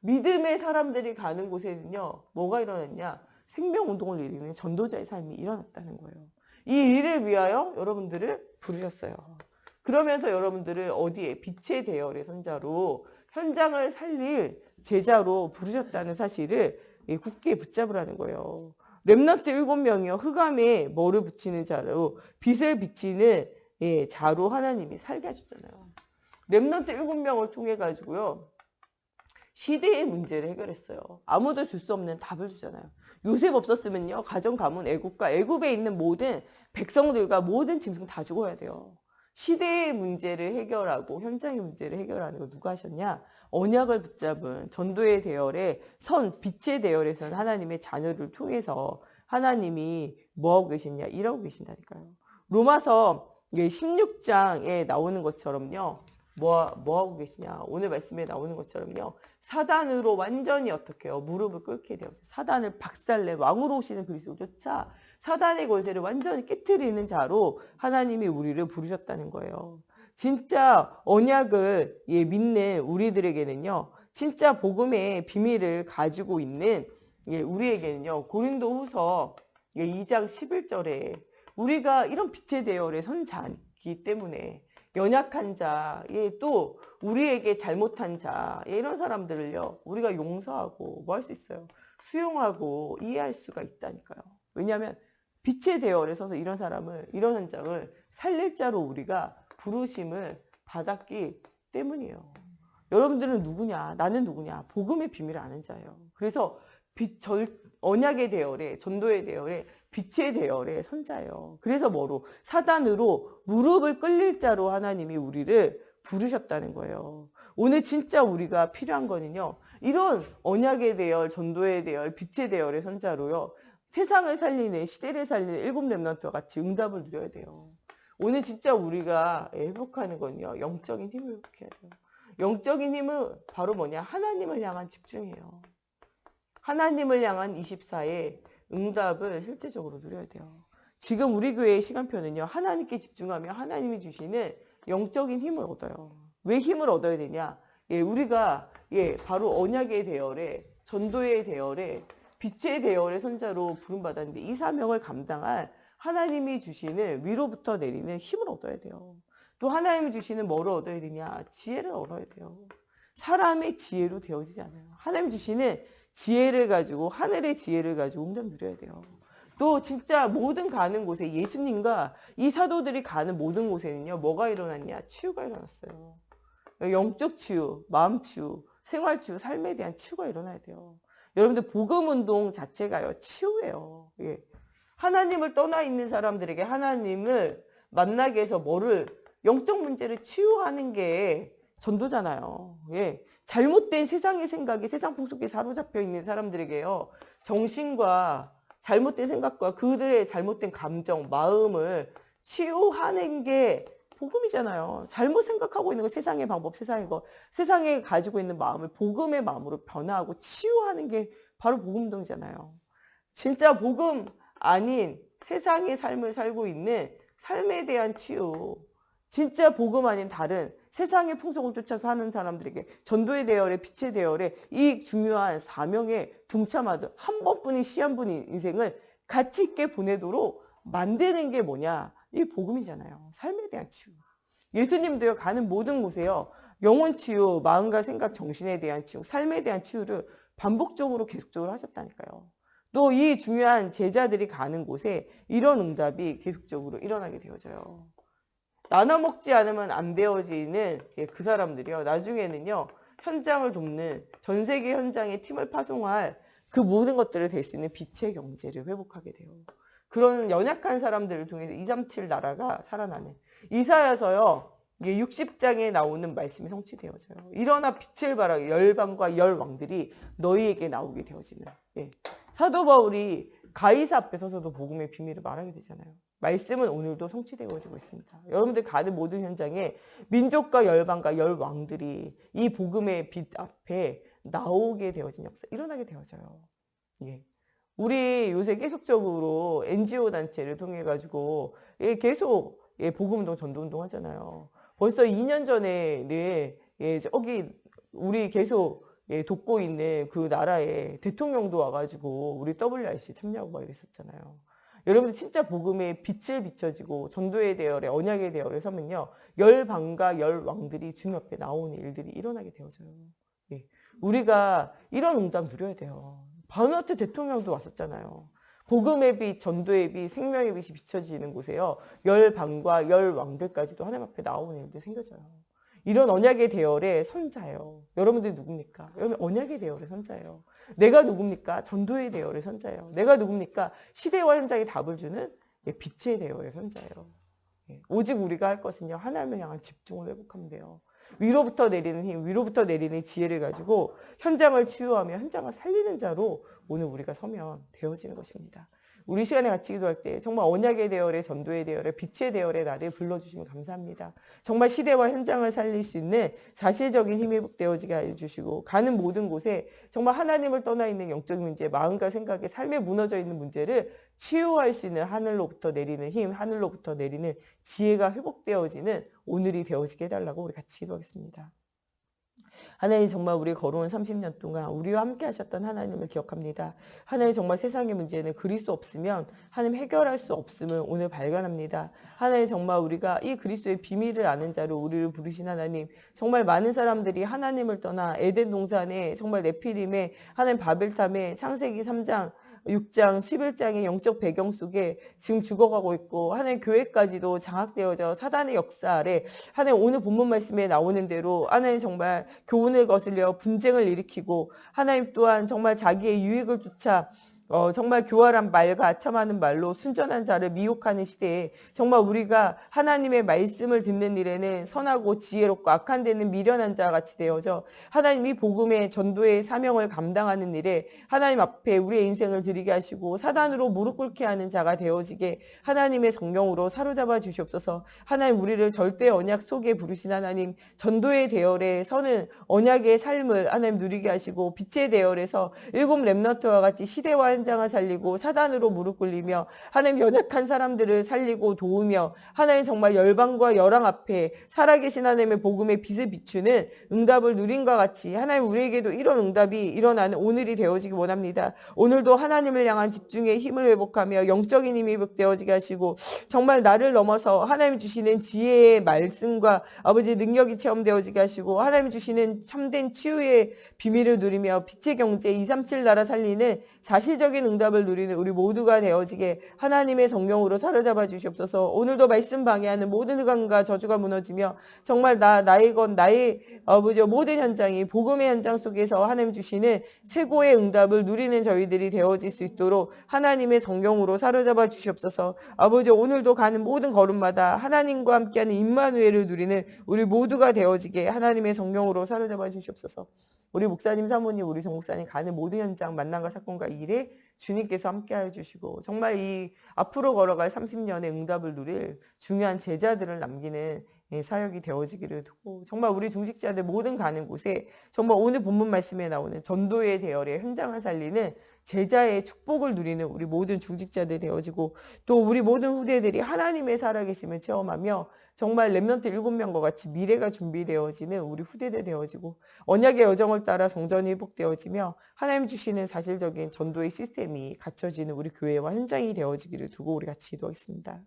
믿음의 사람들이 가는 곳에는요. 뭐가 일어났냐? 생명 운동을 일으키는 전도자의 삶이 일어났다는 거예요. 이 일을 위하여 여러분들을 부르셨어요. 그러면서 여러분들을 어디에? 빛의 대열의 선자로 현장을 살릴 제자로 부르셨다는 사실을 굳게 붙잡으라는 거예요. 렘넌트 7명이요. 흑암에 뭐를 붙이는 자로 빛을 비치는 자로 하나님이 살게 하셨잖아요. 렘넌트 7명을 통해 가지고요. 시대의 문제를 해결했어요. 아무도 줄 수 없는 답을 주잖아요. 요셉 없었으면요. 가정 가문 애국과 애굽에 있는 모든 백성들과 모든 짐승 다 죽어야 돼요. 시대의 문제를 해결하고 현장의 문제를 해결하는 거 누가 하셨냐? 언약을 붙잡은 전도의 대열에 빛의 대열에 선 하나님의 자녀를 통해서 하나님이 뭐하고 계시냐? 일하고 계신다니까요. 로마서 16장에 나오는 것처럼요. 뭐하고 계시냐? 오늘 말씀에 나오는 것처럼요. 사단으로 완전히 어떻게 해요? 무릎을 꿇게 되었어요. 사단을 박살내 왕으로 오시는 그리스도조차 사단의 권세를 완전히 깨트리는 자로 하나님이 우리를 부르셨다는 거예요. 진짜 언약을 믿는 우리들에게는요. 진짜 복음의 비밀을 가지고 있는 우리에게는요. 고린도후서 2장 11절에 우리가 이런 빛의 대열에 선 자이기 때문에 연약한 자, 또 우리에게 잘못한 자, 이런 사람들을요. 우리가 용서하고 뭐 할 수 있어요? 수용하고 이해할 수가 있다니까요. 왜냐하면 빛의 대열에 서서 이런 사람을, 이런 현장을 살릴 자로 우리가 부르심을 받았기 때문이에요. 여러분들은 누구냐? 나는 누구냐? 복음의 비밀을 아는 자예요. 그래서 언약의 대열에, 전도의 대열에, 빛의 대열에 선자예요. 그래서 뭐로? 사단으로 무릎을 꿇릴 자로 하나님이 우리를 부르셨다는 거예요. 오늘 진짜 우리가 필요한 거는요. 이런 언약의 대열, 전도의 대열, 빛의 대열의 선자로요. 세상을 살리는, 시대를 살리는 7 렘넌트와 같이 응답을 누려야 돼요. 오늘 진짜 우리가 회복하는 건요. 영적인 힘을 회복해야 돼요. 영적인 힘은 바로 뭐냐? 하나님을 향한 집중이에요. 하나님을 향한 24의 응답을 실제적으로 누려야 돼요. 지금 우리 교회의 시간표는요. 하나님께 집중하며 하나님이 주시는 영적인 힘을 얻어요. 왜 힘을 얻어야 되냐? 우리가 바로 언약의 대열에, 전도의 대열에, 빛의 대열의 선자로 부름받았는데 이 사명을 감당할 하나님이 주시는 위로부터 내리는 힘을 얻어야 돼요. 또 하나님이 주시는 뭐를 얻어야 되냐? 지혜를 얻어야 돼요. 사람의 지혜로 되어지지 않아요. 하나님 주시는 지혜를 가지고, 하늘의 지혜를 가지고 응답 누려야 돼요. 또 진짜 모든 가는 곳에 예수님과 이 사도들이 가는 모든 곳에는요. 뭐가 일어났냐? 치유가 일어났어요. 영적 치유, 마음 치유, 생활 치유, 삶에 대한 치유가 일어나야 돼요. 여러분들 복음 운동 자체가요. 치유예요. 하나님을 떠나 있는 사람들에게 하나님을 만나게 해서 영적 문제를 치유하는 게 전도잖아요. 잘못된 세상의 생각이 세상 풍속에 사로잡혀 있는 사람들에게요. 정신과 잘못된 생각과 그들의 잘못된 감정, 마음을 치유하는 게 복음이잖아요. 잘못 생각하고 있는 거 세상의 방법, 세상에 가지고 있는 마음을 복음의 마음으로 변화하고 치유하는 게 바로 복음운동이잖아요. 진짜 복음 아닌 세상의 삶을 살고 있는 삶에 대한 치유, 진짜 복음 아닌 다른 세상의 풍속을 쫓아 사는 사람들에게 전도의 대열에, 빛의 대열에 이 중요한 사명에 동참하듯 한 번뿐인 시한분인 인생을 가치 있게 보내도록 만드는 게 뭐냐? 이 복음이잖아요. 삶에 대한 치유. 예수님도요, 가는 모든 곳에요, 영혼 치유, 마음과 생각, 정신에 대한 치유, 삶에 대한 치유를 반복적으로 계속적으로 하셨다니까요. 또 이 중요한 제자들이 가는 곳에 이런 응답이 계속적으로 일어나게 되어져요. 나눠 먹지 않으면 안 되어지는 그 사람들이요. 나중에는요. 현장을 돕는 전 세계 현장에 팀을 파송할 그 모든 것들을 될 수 있는 빛의 경제를 회복하게 돼요. 그런 연약한 사람들을 통해서 237 나라가 살아나는. 이사야서요. 60장에 나오는 말씀이 성취되어져요. 일어나 빛을 발하여 열방과 열왕들이 너희에게 나오게 되어지는. 사도 바울이 가이사 앞에 서서도 복음의 비밀을 말하게 되잖아요. 말씀은 오늘도 성취되어지고 있습니다. 여러분들 가는 모든 현장에 민족과 열방과 열왕들이 이 복음의 빛 앞에 나오게 되어진 역사, 일어나게 되어져요. 우리 요새 계속적으로 NGO 단체를 통해 가지고 계속 복음운동, 전도운동 하잖아요. 벌써 2년 전에는 저기 우리 계속 돕고 있는 그 나라에 대통령도 와 가지고 우리 WRC 참여하고 막 이랬었잖아요. 여러분들 진짜 복음에 빛을 비춰지고 전도의 대열에 언약의 대열에 서면요. 열방과 열왕들이 주님 앞에 나오는 일들이 일어나게 되어져요. 예. 우리가 이런 응답 누려야 돼요. 바누아투 대통령도 왔었잖아요. 복음의 빛, 전도의 빛, 생명의 빛이 비춰지는 곳에요. 열방과 열왕들까지도 하나님 앞에 나오는 일들이 생겨져요. 이런 언약의 대열의 선자예요. 여러분들이 누굽니까? 여러분 언약의 대열의 선자예요. 내가 누굽니까? 전도의 대열의 선자예요. 내가 누굽니까? 시대와 현장에 답을 주는 빛의 대열의 선자예요. 오직 우리가 할 것은요. 하나님을 향한 집중을 회복하면 돼요. 위로부터 내리는 힘, 위로부터 내리는 지혜를 가지고 현장을 치유하며 현장을 살리는 자로 오늘 우리가 서면 되어지는 것입니다. 우리 시간에 같이 기도할 때 정말 언약의 대열에 전도의 대열에 빛의 대열에 나를 불러주시면 감사합니다. 정말 시대와 현장을 살릴 수 있는 사실적인 힘이 회복되어지게 해주시고 가는 모든 곳에 정말 하나님을 떠나 있는 영적인 문제, 마음과 생각에 삶에 무너져 있는 문제를 치유할 수 있는 하늘로부터 내리는 힘, 하늘로부터 내리는 지혜가 회복되어지는 오늘이 되어지게 해달라고 우리 같이 기도하겠습니다. 하나님 정말 우리 걸어온 30년 동안 우리와 함께 하셨던 하나님을 기억합니다. 하나님 정말 세상의 문제는 그리스도 없으면 하나님 해결할 수 없음을 오늘 발견합니다. 하나님 정말 우리가 이 그리스도의 비밀을 아는 자로 우리를 부르신 하나님, 정말 많은 사람들이 하나님을 떠나 에덴 동산에 정말 네피림에 하나님 바벨탑에 창세기 3장 6장, 11장의 영적 배경 속에 지금 죽어가고 있고 하나님 교회까지도 장악되어져 사단의 역사 아래 하나님 오늘 본문 말씀에 나오는 대로 하나님 정말 교훈을 거슬려 분쟁을 일으키고 하나님 또한 정말 자기의 유익을 쫓아 정말 교활한 말과 아첨하는 말로 순전한 자를 미혹하는 시대에 정말 우리가 하나님의 말씀을 듣는 일에는 선하고 지혜롭고 악한 데는 미련한 자 같이 되어져 하나님이 복음의 전도의 사명을 감당하는 일에 하나님 앞에 우리의 인생을 드리게 하시고 사단으로 무릎 꿇게 하는 자가 되어지게 하나님의 성령으로 사로잡아 주시옵소서. 하나님 우리를 절대 언약 속에 부르신 하나님 전도의 대열에 서는 언약의 삶을 하나님 누리게 하시고 빛의 대열에서 일곱 렘넌트와 같이 시대와 현장을 살리고 사단으로 무릎 꿇리며 하나님 연약한 사람들을 살리고 도우며 하나님 정말 열방과 열왕 앞에 살아계신 하나님의 복음의 빛을 비추는 응답을 누린과 같이 하나님 우리에게도 이런 응답이 일어나는 오늘이 되어지기 원합니다. 오늘도 하나님을 향한 집중의 힘을 회복하며 영적인 힘이 회복되어지게 하시고 정말 나를 넘어서 하나님 주시는 지혜의 말씀과 아버지 능력이 체험되어지게 하시고 하나님 주시는 참된 치유의 비밀을 누리며 빛의 경제 237 나라 살리는 사실적인 응답을 누리는 우리 모두가 되어지게 하나님의 성령으로 사로잡아 주시옵소서. 오늘도 말씀 방해하는 모든 흑암과 저주가 무너지며 정말 나의 것 나의 아버지 모든 현장이 복음의 현장 속에서 하나님 주시는 최고의 응답을 누리는 저희들이 되어질 수 있도록 하나님의 성령으로 사로잡아 주시옵소서. 아버지 오늘도 가는 모든 걸음마다 하나님과 함께하는 임마누엘을 누리는 우리 모두가 되어지게 하나님의 성령으로 사로잡아 주시옵소서. 우리 목사님, 사모님, 우리 정 목사님 가는 모든 현장, 만남과 사건과 일에 주님께서 함께하여 주시고 정말 이 앞으로 걸어갈 30년의 응답을 누릴 중요한 제자들을 남기는 사역이 되어지기를 두고 정말 우리 중직자들 모든 가는 곳에 정말 오늘 본문 말씀에 나오는 전도의 대열의 현장을 살리는 제자의 축복을 누리는 우리 모든 중직자들이 되어지고 또 우리 모든 후대들이 하나님의 살아계심을 체험하며 정말 렘넌트 7명과 같이 미래가 준비되어지는 우리 후대들 되어지고 언약의 여정을 따라 성전이 회복되어지며 하나님 주시는 사실적인 전도의 시스템이 갖춰지는 우리 교회와 현장이 되어지기를 두고 우리 같이 기도하겠습니다.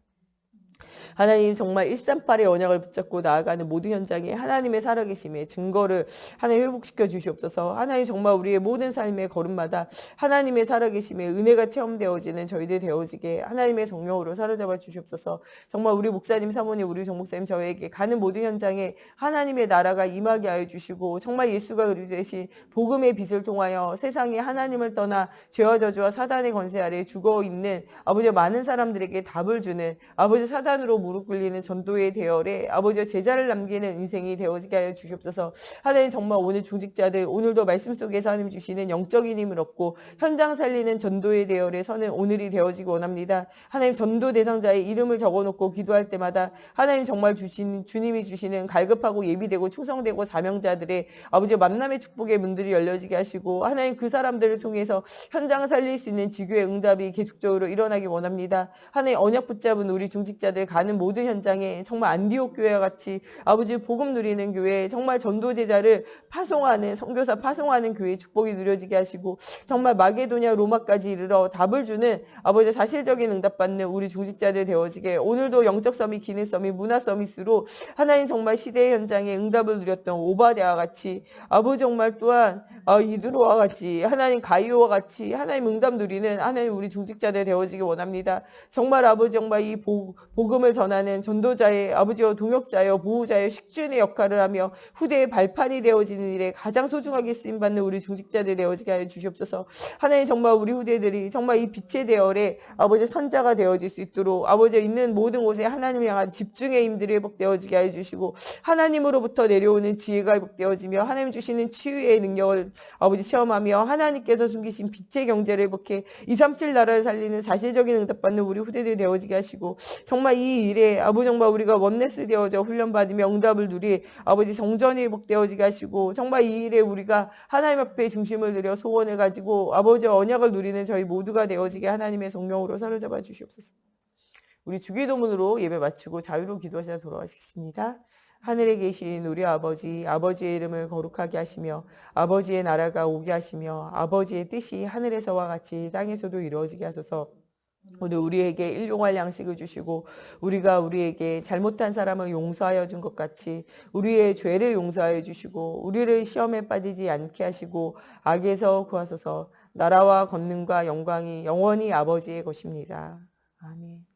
하나님 정말 138의 언약을 붙잡고 나아가는 모든 현장에 하나님의 살아계심의 증거를 하나님 회복시켜 주시옵소서. 하나님 정말 우리의 모든 삶의 걸음마다 하나님의 살아계심의 은혜가 체험되어지는 저희들 되어지게 하나님의 성령으로 사로잡아 주시옵소서. 정말 우리 목사님, 사모님, 우리 정 목사님 저에게 가는 모든 현장에 하나님의 나라가 임하게 하여 주시고 정말 예수가 그리스도 되신 복음의 빛을 통하여 세상에 하나님을 떠나 죄와 저주와 사단의 권세 아래 죽어 있는 아버지 많은 사람들에게 답을 주는 아버지 사단으로 스스로 무릎 꿇리는 전도의 대열에 아버지와 제자를 남기는 인생이 되어지게 하여 주시옵소서. 하나님 정말 오늘 중직자들 오늘도 말씀 속에서 하나님 주시는 영적인 힘을 얻고 현장 살리는 전도의 대열에 서는 오늘이 되어지기 원합니다. 하나님 전도 대상자의 이름을 적어놓고 기도할 때마다 하나님 정말 주님이 주시는 갈급하고 예비되고 충성되고 사명자들의 아버지 만남의 축복의 문들이 열려지게 하시고 하나님 그 사람들을 통해서 현장 살릴 수 있는 지교의 응답이 계속적으로 일어나기 원합니다. 하나님 언약 붙잡은 우리 중직자들 가는 모든 현장에 정말 안디옥 교회와 같이 아버지 복음 누리는 교회 정말 전도 제자를 파송하는 선교사 파송하는 교회의 축복이 누려지게 하시고 정말 마게도냐 로마까지 이르러 답을 주는 아버지 사실적인 응답받는 우리 중직자들 되어지게 오늘도 영적 서밋 기능 서밋 문화 서밋으로 하나님 정말 시대의 현장에 응답을 누렸던 오바댜와 같이 아버지 정말 또한 이드로와 같이 하나님 가이오와 같이 하나님 응답 누리는 하나님 우리 중직자들 되어지기 원합니다. 정말 아버지 정말 이 복음을 전하는 전도자의 아버지와 동역자여 보호자여 식주인의 역할을 하며 후대의 발판이 되어지는 일에 가장 소중하게 쓰임받는 우리 중직자들 되어지게 하여 주시옵소서. 하나님 정말 우리 후대들이 정말 이 빛의 대열에 아버지 선자가 되어질 수 있도록 아버지 있는 모든 곳에 하나님을 향한 집중의 힘들이 회복되어지게 하여 주시고 하나님으로부터 내려오는 지혜가 회복되어지며 하나님 주시는 치유의 능력을 아버지 체험하며 하나님께서 숨기신 빛의 경제를 회복해 237 나라를 살리는 사실적인 응답받는 우리 후대들이 되어지게 하시고 정말 이 일에 아버지 정말 우리가 원네스 되어져 훈련받으며 응답을 누리 아버지 정전이 회복되어지게 하시고 정말 이 일에 우리가 하나님 앞에 중심을 들여 소원을 가지고 아버지 언약을 누리는 저희 모두가 되어지게 하나님의 성령으로 사로잡아 주시옵소서. 우리 주기도문으로 예배 마치고 자유로 기도하시다 돌아가시겠습니다. 하늘에 계신 우리 아버지, 아버지의 이름을 거룩하게 하시며 아버지의 나라가 오게 하시며 아버지의 뜻이 하늘에서와 같이 땅에서도 이루어지게 하소서. 오늘 우리에게 일용할 양식을 주시고 우리가 우리에게 잘못한 사람을 용서하여 준 것 같이 우리의 죄를 용서하여 주시고 우리를 시험에 빠지지 않게 하시고 악에서 구하소서. 나라와 권능과 영광이 영원히 아버지의 것입니다. 아멘.